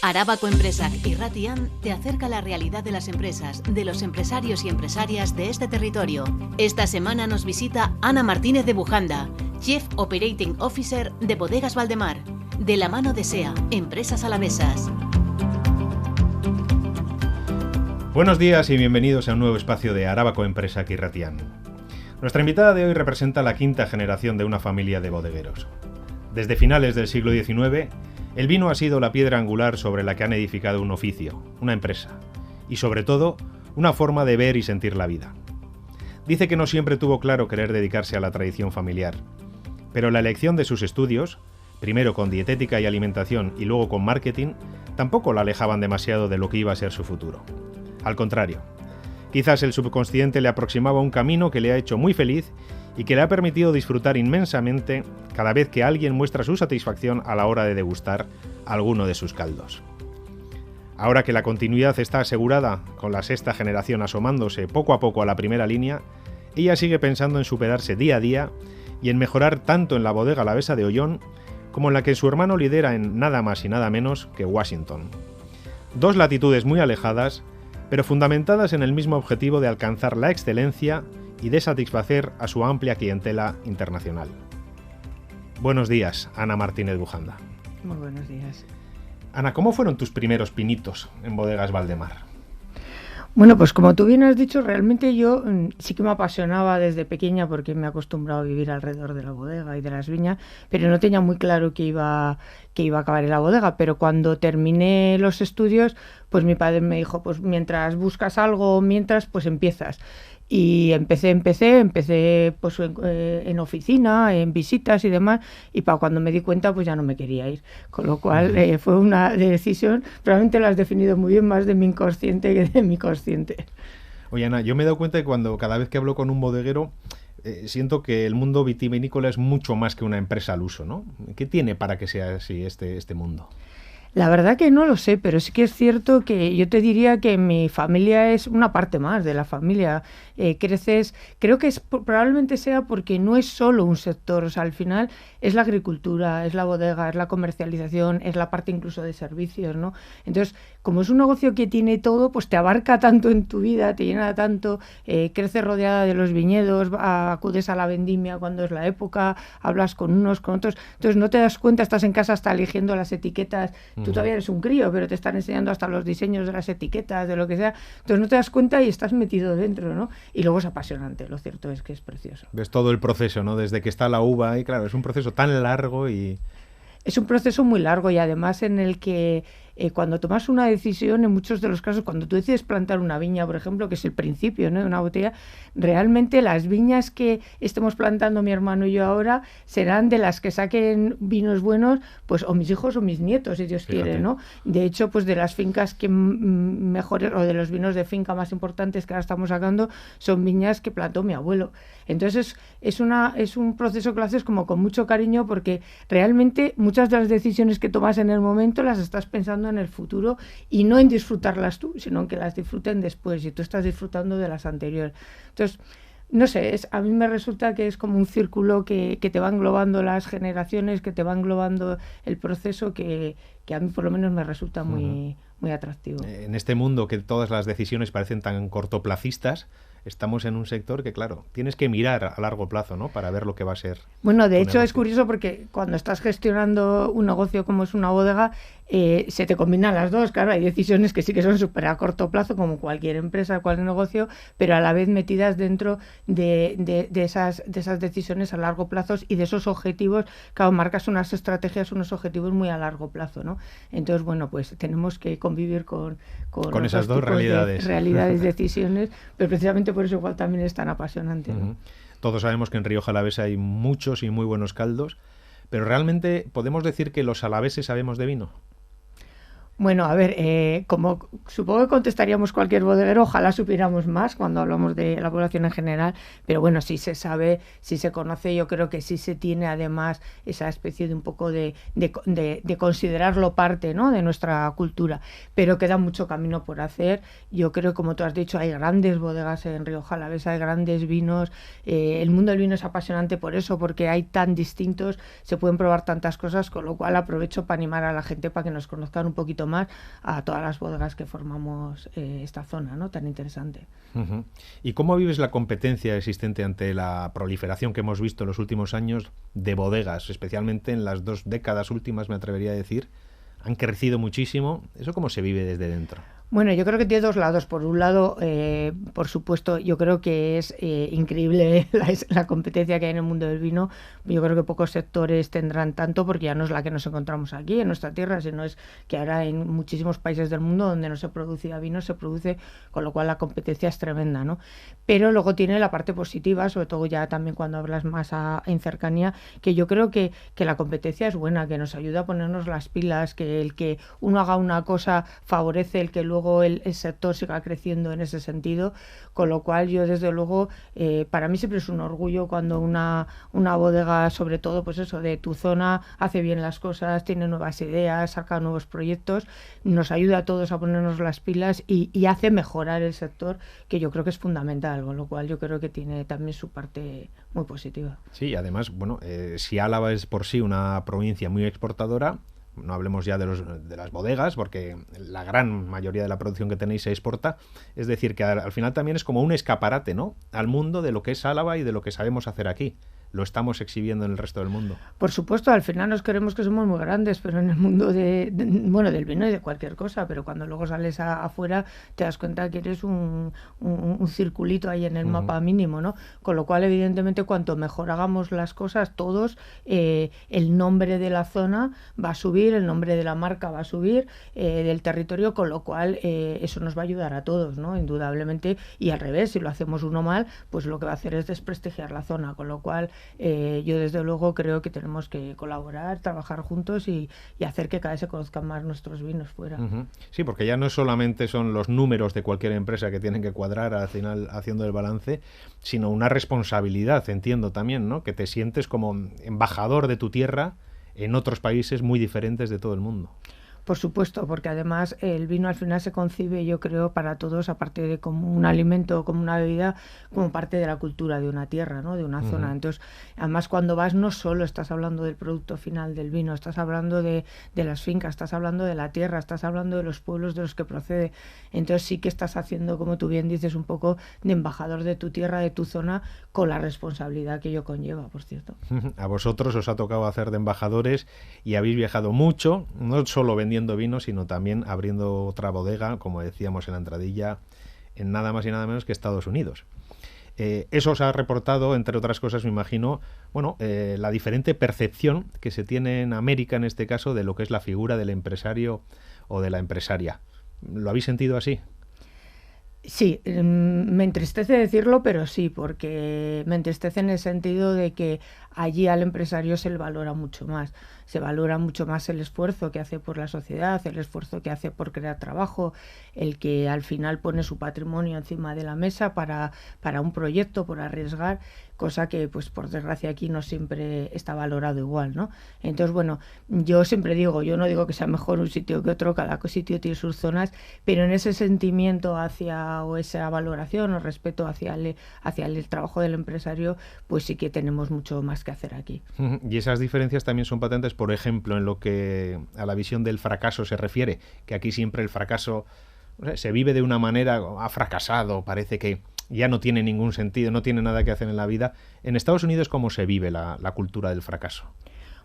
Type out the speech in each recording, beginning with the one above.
Arabako Enpresak Irratian te acerca a la realidad de las empresas, de los empresarios y empresarias de este territorio. Esta semana nos visita Ana Martínez de Bujanda, Chief Operating Officer de Bodegas Valdemar, de la mano de SEA, Empresas Alavesas. Buenos días y bienvenidos a un nuevo espacio de Arabako Enpresak Irratian. Nuestra invitada de hoy representa la quinta generación de una familia de bodegueros. Desde finales del siglo XIX, el vino ha sido la piedra angular sobre la que han edificado un oficio, una empresa, y sobre todo, una forma de ver y sentir la vida. Dice que no siempre tuvo claro querer dedicarse a la tradición familiar, pero la elección de sus estudios, primero con dietética y alimentación y luego con marketing, tampoco la alejaban demasiado de lo que iba a ser su futuro. Al contrario, quizás el subconsciente le aproximaba un camino que le ha hecho muy feliz y que le ha permitido disfrutar inmensamente cada vez que alguien muestra su satisfacción a la hora de degustar alguno de sus caldos. Ahora que la continuidad está asegurada, con la sexta generación asomándose poco a poco a la primera línea, ella sigue pensando en superarse día a día y en mejorar tanto en la bodega alavesa de Ollón como en la que su hermano lidera en nada más y nada menos que Washington. Dos latitudes muy alejadas, pero fundamentadas en el mismo objetivo de alcanzar la excelencia y de satisfacer a su amplia clientela internacional. Buenos días, Ana Martínez Bujanda. Muy buenos días. Ana, ¿cómo fueron tus primeros pinitos en Bodegas Valdemar? Bueno, pues como tú bien has dicho, realmente yo sí que me apasionaba desde pequeña porque me he acostumbrado a vivir alrededor de la bodega y de las viñas, pero no tenía muy claro que iba a acabar en la bodega. Pero cuando terminé los estudios, pues mi padre me dijo, pues mientras buscas algo, pues empiezas. Y empecé pues en oficina, en visitas y demás, y para cuando me di cuenta pues ya no me quería ir, con lo cual fue una decisión, probablemente la has definido muy bien, más de mi inconsciente que de mi consciente. Oye, Ana, yo me he dado cuenta de que cada vez que hablo con un bodeguero siento que el mundo vitivinícola es mucho más que una empresa al uso, ¿no? ¿Qué tiene para que sea así este mundo? La verdad que no lo sé, pero sí que es cierto que yo te diría que mi familia es una parte más de la familia. Creces, creo que probablemente sea porque no es solo un sector, o sea, al final es la agricultura, es la bodega, es la comercialización, es la parte incluso de servicios, ¿no? Entonces, como es un negocio que tiene todo, pues te abarca tanto en tu vida, te llena tanto, creces rodeada de los viñedos, acudes a la vendimia cuando es la época, hablas con unos, con otros, entonces no te das cuenta, estás en casa hasta eligiendo las etiquetas. Tú todavía eres un crío, pero te están enseñando hasta los diseños de las etiquetas, de lo que sea. Entonces no te das cuenta y estás metido dentro, ¿no? Y luego es apasionante, lo cierto es que es precioso. Ves todo el proceso, ¿no? Desde que está la uva, y claro, es un proceso tan largo y... Es un proceso muy largo y además en el que cuando tomas una decisión, en muchos de los casos, cuando tú decides plantar una viña, por ejemplo, que es el principio, ¿no?, de una botella, realmente las viñas que estemos plantando mi hermano y yo ahora serán de las que saquen vinos buenos, pues o mis hijos o mis nietos, si Dios quiere, ¿no? De hecho, pues de las fincas que mejores, o de los vinos de finca más importantes que ahora estamos sacando, son viñas que plantó mi abuelo. Entonces es un proceso que lo haces como con mucho cariño, porque realmente muchas de las decisiones que tomas en el momento las estás pensando en el futuro y no en disfrutarlas tú, sino en que las disfruten después y tú estás disfrutando de las anteriores. Entonces, no sé, a mí me resulta que es como un círculo que te va englobando las generaciones, que te va englobando el proceso, que a mí por lo menos me resulta muy atractivo. En este mundo que todas las decisiones parecen tan cortoplacistas, estamos en un sector que, claro, tienes que mirar a largo plazo, ¿no?, para ver lo que va a ser. Bueno, de hecho es curioso porque cuando estás gestionando un negocio como es una bodega, se te combinan las dos. Claro, hay decisiones que sí que son súper a corto plazo, como cualquier empresa, cualquier negocio, pero a la vez metidas dentro de esas decisiones a largo plazo y de esos objetivos. Claro, marcas unas estrategias, unos objetivos muy a largo plazo, ¿no? Entonces, bueno, pues tenemos que convivir con esas dos realidades. Decisiones, pero precisamente por eso igual también es tan apasionante, ¿no? Todos sabemos que en Rioja Alavesa hay muchos y muy buenos caldos, pero ¿realmente podemos decir que los alaveses sabemos de vino? Bueno, a ver, como supongo que contestaríamos cualquier bodeguero, ojalá supiéramos más cuando hablamos de la población en general, pero bueno, sí se sabe, sí se conoce, yo creo que sí se tiene además esa especie de un poco de considerarlo parte, ¿no?, de nuestra cultura, pero queda mucho camino por hacer. Yo creo, como tú has dicho, hay grandes bodegas en Rioja Alavesa, hay grandes vinos, el mundo del vino es apasionante por eso, porque hay tan distintos, se pueden probar tantas cosas, con lo cual aprovecho para animar a la gente para que nos conozcan un poquito más a todas las bodegas que formamos esta zona, ¿no? Tan interesante. Uh-huh. ¿Y cómo vives la competencia existente ante la proliferación que hemos visto en los últimos años de bodegas, especialmente en las 2 décadas últimas, me atrevería a decir? Han crecido muchísimo. ¿Eso cómo se vive desde dentro? Bueno, yo creo que tiene dos lados. Por un lado, por supuesto, yo creo que es increíble la competencia que hay en el mundo del vino. Yo creo que pocos sectores tendrán tanto, porque ya no es la que nos encontramos aquí en nuestra tierra, sino es que ahora en muchísimos países del mundo donde no se producía vino, se produce, con lo cual la competencia es tremenda, ¿no? Pero luego tiene la parte positiva, sobre todo ya también cuando hablas más en cercanía, que yo creo que la competencia es buena, que nos ayuda a ponernos las pilas, que el que uno haga una cosa favorece el que luego el sector siga creciendo en ese sentido, con lo cual yo desde luego, para mí siempre es un orgullo cuando una bodega, sobre todo pues eso, de tu zona, hace bien las cosas, tiene nuevas ideas, saca nuevos proyectos, nos ayuda a todos a ponernos las pilas y hace mejorar el sector, que yo creo que es fundamental, con lo cual yo creo que tiene también su parte muy positiva. Sí, además, bueno, si Álava es por sí una provincia muy exportadora, no hablemos ya de las bodegas, porque la gran mayoría de la producción que tenéis se exporta. Es decir, que al final también es como un escaparate, ¿no?, al mundo de lo que es Álava y de lo que sabemos hacer aquí. Lo estamos exhibiendo en el resto del mundo. Por supuesto, al final nos creemos que somos muy grandes, pero en el mundo bueno, del vino y de cualquier cosa, pero cuando luego sales afuera te das cuenta que eres un circulito ahí en el mapa mínimo, ¿no? Con lo cual, evidentemente, cuanto mejor hagamos las cosas todos, el nombre de la zona va a subir, el nombre de la marca va a subir, del territorio, con lo cual eso nos va a ayudar a todos, ¿no? Indudablemente, y al revés, si lo hacemos uno mal, pues lo que va a hacer es desprestigiar la zona, con lo cual yo desde luego creo que tenemos que colaborar, trabajar juntos y hacer que cada vez se conozcan más nuestros vinos fuera. Uh-huh. Sí, porque ya no solamente son los números de cualquier empresa que tienen que cuadrar al final haciendo el balance, sino una responsabilidad, entiendo también, ¿no?, que te sientes como embajador de tu tierra en otros países muy diferentes de todo el mundo. Por supuesto, porque además el vino al final se concibe, yo creo, para todos, aparte de como un alimento, como una bebida, como parte de la cultura de una tierra, ¿no?, de una zona. Entonces, además cuando vas no solo estás hablando del producto final del vino, estás hablando de las fincas, estás hablando de la tierra, estás hablando de los pueblos de los que procede. Entonces sí que estás haciendo, como tú bien dices, un poco de embajador de tu tierra, de tu zona, con la responsabilidad que ello conlleva, por cierto. A vosotros os ha tocado hacer de embajadores y habéis viajado mucho, no solo vendiendo vino, sino también abriendo otra bodega, como decíamos en la entradilla, en nada más y nada menos que Estados Unidos. Eso os ha reportado, entre otras cosas, me imagino, bueno, la diferente percepción que se tiene en América, en este caso, de lo que es la figura del empresario o de la empresaria. ¿Lo habéis sentido así? Sí, me entristece decirlo, pero sí, porque me entristece en el sentido de que allí al empresario se le valora mucho más. Se valora mucho más el esfuerzo que hace por la sociedad, el esfuerzo que hace por crear trabajo, el que al final pone su patrimonio encima de la mesa para un proyecto, por arriesgar, cosa que, pues por desgracia, aquí no siempre está valorado igual, ¿no? Entonces, bueno, yo siempre digo, yo no digo que sea mejor un sitio que otro, cada sitio tiene sus zonas, pero en ese sentimiento hacia, o esa valoración o respeto hacia el trabajo del empresario, pues sí que tenemos mucho más que hacer aquí. Y esas diferencias también son patentes, por ejemplo, en lo que a la visión del fracaso se refiere, que aquí siempre el fracaso, no sé, se vive de una manera, ha fracasado, parece que ya no tiene ningún sentido, no tiene nada que hacer en la vida. En Estados Unidos, ¿cómo se vive la cultura del fracaso?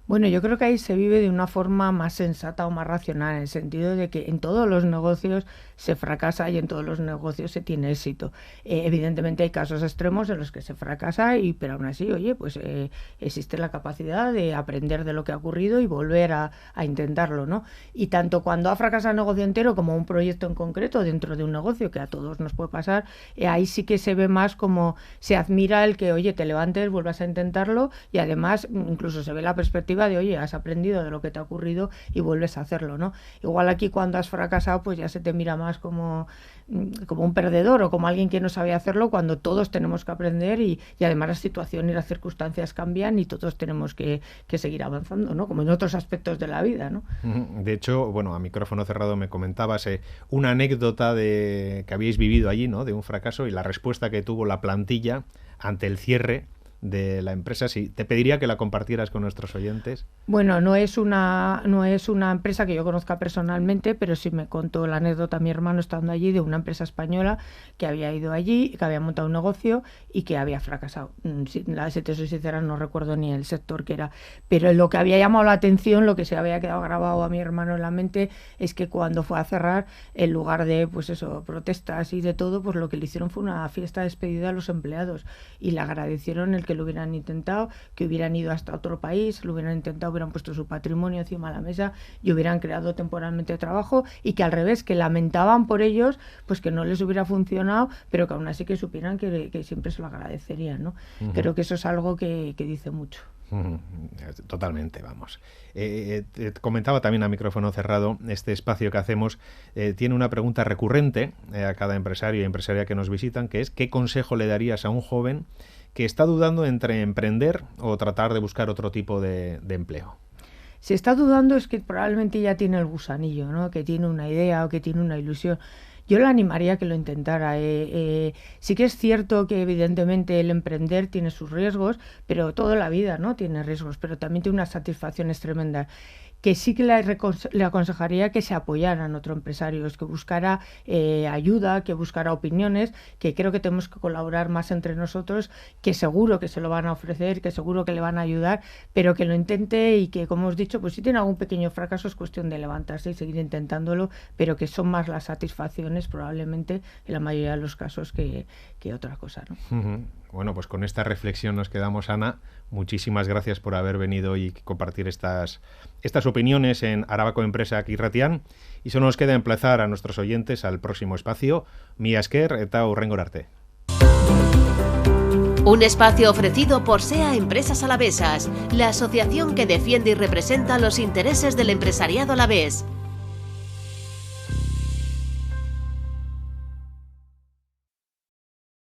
Bueno, yo creo que ahí se vive de una forma más sensata o más racional, en el sentido de que en todos los negocios se fracasa y en todos los negocios se tiene éxito. Evidentemente hay casos extremos en los que se fracasa, pero aún así, oye, pues existe la capacidad de aprender de lo que ha ocurrido y volver a intentarlo, ¿no? Y tanto cuando ha fracasado el negocio entero como un proyecto en concreto dentro de un negocio, que a todos nos puede pasar, ahí sí que se ve más como se admira el que, oye, te levantes, vuelvas a intentarlo y además incluso se ve la perspectiva de, oye, has aprendido de lo que te ha ocurrido y vuelves a hacerlo, ¿no? Igual aquí cuando has fracasado, pues ya se te mira más como un perdedor o como alguien que no sabe hacerlo, cuando todos tenemos que aprender y además la situación y las circunstancias cambian y todos tenemos que seguir avanzando, ¿no? Como en otros aspectos de la vida, ¿no? De hecho, bueno, a micrófono cerrado me comentabas una anécdota que habíais vivido allí, ¿no?, de un fracaso y la respuesta que tuvo la plantilla ante el cierre de la empresa. Sí, te pediría que la compartieras con nuestros oyentes. Bueno, no es una empresa que yo conozca personalmente, pero sí me contó la anécdota mi hermano estando allí de una empresa española que había ido allí, que había montado un negocio y que había fracasado. Si te soy sincera, no recuerdo ni el sector que era, pero lo que había llamado la atención, lo que se había quedado grabado a mi hermano en la mente, es que cuando fue a cerrar, en lugar de pues eso, protestas y de todo, pues lo que le hicieron fue una fiesta de despedida a los empleados y le agradecieron el que lo hubieran intentado, que hubieran ido hasta otro país, lo hubieran intentado, hubieran puesto su patrimonio encima de la mesa y hubieran creado temporalmente trabajo, y que al revés, que lamentaban por ellos, pues que no les hubiera funcionado, pero que aún así que supieran que siempre se lo agradecerían, ¿no? Uh-huh. Creo que eso es algo que dice mucho. Totalmente, vamos. Te comentaba también a micrófono cerrado, este espacio que hacemos tiene una pregunta recurrente a cada empresario y empresaria que nos visitan, que es: ¿qué consejo le darías a un joven que está dudando entre emprender o tratar de buscar otro tipo de empleo? Si está dudando es que probablemente ya tiene el gusanillo, ¿no? Que tiene una idea o que tiene una ilusión. Yo le animaría a que lo intentara. Sí que es cierto que evidentemente el emprender tiene sus riesgos, pero toda la vida, ¿no?, tiene riesgos, pero también tiene unas satisfacciones tremendas. Que sí que le aconsejaría que se apoyara en otro empresario, que buscara ayuda, que buscara opiniones, que creo que tenemos que colaborar más entre nosotros, que seguro que se lo van a ofrecer, que seguro que le van a ayudar, pero que lo intente y que, como hemos dicho, pues si tiene algún pequeño fracaso es cuestión de levantarse y seguir intentándolo, pero que son más las satisfacciones probablemente en la mayoría de los casos que otra cosa, ¿no? Uh-huh. Bueno, pues con esta reflexión nos quedamos, Ana. Muchísimas gracias por haber venido y compartir estas opiniones en Arabako Enpresak Irratian. Y solo nos queda emplazar a nuestros oyentes al próximo espacio. Mila esker eta hurrengora arte. Un espacio ofrecido por SEA Empresas Alavesas, la asociación que defiende y representa los intereses del empresariado alavés.